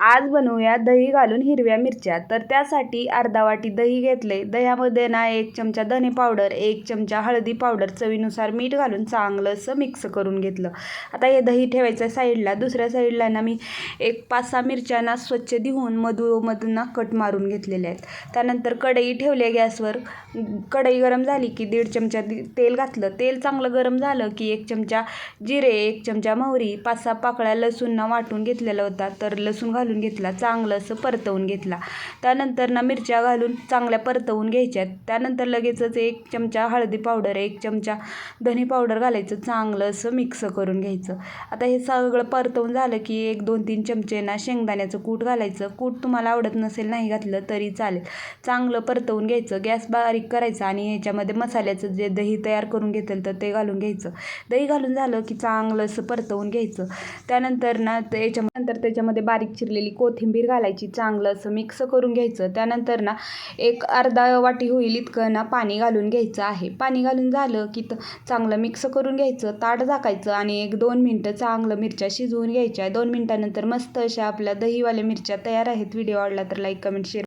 आज बनवूया दही घालून हिरव्या मिरच्या. तर त्यासाठी अर्धा वाटी दही घेतले. दह्यामध्ये ना 1 चमचा धने पावडर, 1 चमचा हळदी पावडर, चवीनुसार मीठ घालून चांगलं असं मिक्स करून घेतलं. आता हे दही ठेवायचं साईडला. दुसऱ्या साईडला ना मी 5-6 मिरच्यांना स्वच्छ धुवून मधून कट मारून घेतलेले आहेत. त्यानंतर कढई ठेवली गॅसवर. कढई गरम झाली की 1.5 चमचा तेल घातलं. तेल चांगलं गरम झालं की 1 चमचा जिरे, 1 चमचा मोहरी, 5-6 पाकळ्या लसूण वाटून घेतलेला होता तर लसूण घालून घेतला. चांगलं असं परतवून घेतला. त्यानंतर ना मिरच्या घालून चांगल्या परतवून घ्यायच्यात. त्यानंतर लगेचच 1 चमचा हळदी पावडर, 1 चमचा धने पावडर घालायचं. चांगलं असं मिक्स करून घ्यायचं. आता हे सगळं परतवून झालं की 1-2-3 चमचे ना शेंगदाण्याचं कूट घालायचं. कूट तुम्हाला आवडत नसेल नाही घातलं तरी चालेल. चांगलं परतवून घ्यायचं. गॅस बारीक करायचा आणि ह्याच्यामध्ये मसाल्याचं जे दही तयार करून घेतलं तर ते घालून घ्यायचं. दही घालून झालं की चांगलं असं परतवून घ्यायचं. त्यानंतर ना त्याच्यामध्ये बारीक चिरलेली कोथिंबीर घालायची. चांगलं असं मिक्स करून घ्यायचं. त्यानंतर ना अर्धा वाटी होईल इतकं ना पाणी घालून घ्यायचं आहे. पाणी घालून झालं की चांगलं मिक्स करून घ्यायचं. ताट झाकायचं आणि 1-2 मिनटं चांगलं मिरच्या शिजवून घ्यायच्या. 2 मिनटानंतर मस्त अशा आपल्या दहीवाल्या मिरच्या तयार आहेत. व्हिडिओ आवडला तर लाईक, कमेंट, शेअर